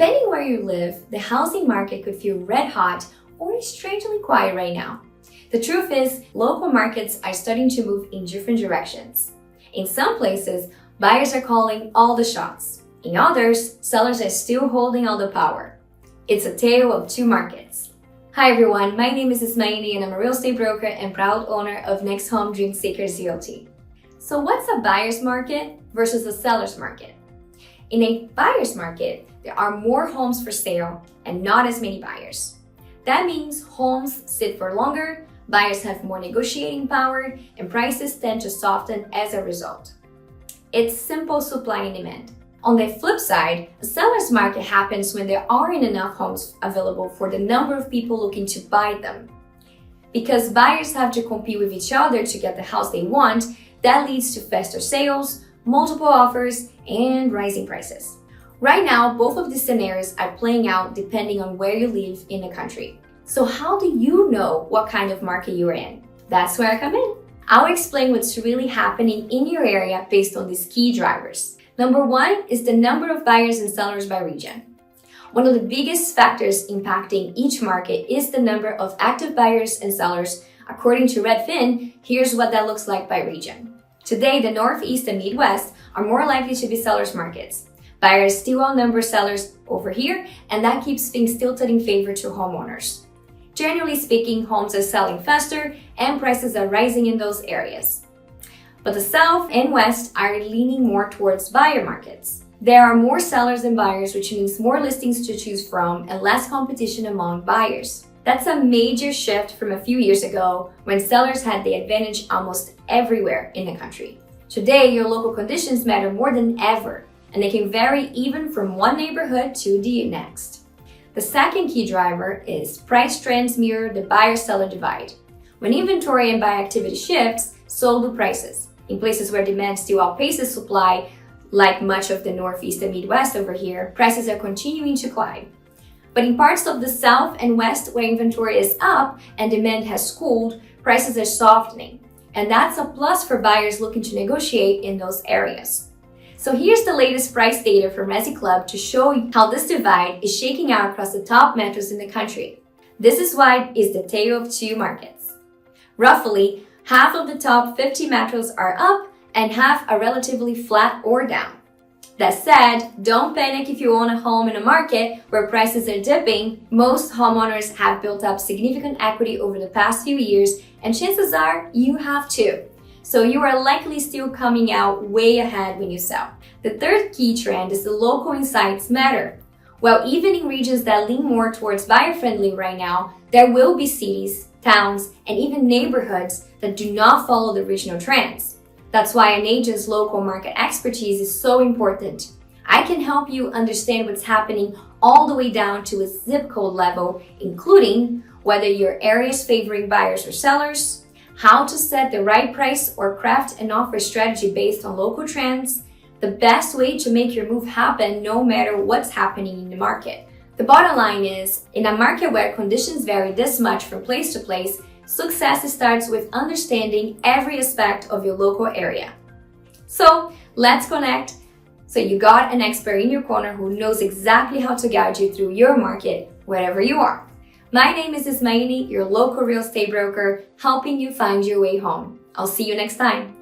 Depending where you live, the housing market could feel red hot or strangely quiet right now. The truth is, local markets are starting to move in different directions. In some places, buyers are calling all the shots. In others, sellers are still holding all the power. It's a tale of two markets. Hi everyone, my name is Ysmaine and I'm a real estate broker and proud owner of Next Home Dream Seekers Realty. So what's a buyer's market versus a seller's market? In a buyer's market, there are more homes for sale and not as many buyers. That means homes sit for longer, buyers have more negotiating power, and prices tend to soften as a result. It's simple supply and demand. On the flip side, a seller's market happens when there aren't enough homes available for the number of people looking to buy them. Because buyers have to compete with each other to get the house they want, that leads to faster sales, multiple offers, and rising prices. Right now, both of these scenarios are playing out depending on where you live in the country. So how do you know what kind of market you're in? That's where I come in. I'll explain what's really happening in your area based on these key drivers. Number one is the number of buyers and sellers by region. One of the biggest factors impacting each market is the number of active buyers and sellers. According to Redfin, here's what that looks like by region. Today, the Northeast and Midwest are more likely to be sellers' markets. Buyers still outnumber sellers over here, and that keeps things tilted in favor to homeowners. Generally speaking, homes are selling faster and prices are rising in those areas. But the South and West are leaning more towards buyer markets. There are more sellers than buyers, which means more listings to choose from and less competition among buyers. That's a major shift from a few years ago when sellers had the advantage almost everywhere in the country. Today, your local conditions matter more than ever, and they can vary even from one neighborhood to the next. The second key driver is price trends mirror the buyer-seller divide. When inventory and buyer activity shifts, so do prices. In places where demand still outpaces supply, like much of the Northeast and Midwest over here, prices are continuing to climb. But in parts of the South and West where inventory is up and demand has cooled, prices are softening. And that's a plus for buyers looking to negotiate in those areas. So here's the latest price data from ResiClub to show you how this divide is shaking out across the top metros in the country. This is why it's the tale of two markets. Roughly, half of the top 50 metros are up and half are relatively flat or down. That said, don't panic if you own a home in a market where prices are dipping. Most homeowners have built up significant equity over the past few years, and chances are you have too. So you are likely still coming out way ahead when you sell. The third key trend is the local insights matter. Well, even in regions that lean more towards buyer-friendly right now, there will be cities, towns, and even neighborhoods that do not follow the regional trends. That's why an agent's local market expertise is so important. I can help you understand what's happening all the way down to a zip code level, including whether your area is favoring buyers or sellers, how to set the right price or craft an offer strategy based on local trends, the best way to make your move happen no matter what's happening in the market. The bottom line is, in a market where conditions vary this much from place to place, success starts with understanding every aspect of your local area. So let's connect so you got an expert in your corner who knows exactly how to guide you through your market wherever you are. My name is Ysmaine, your local real estate broker, helping you find your way home. I'll see you next time.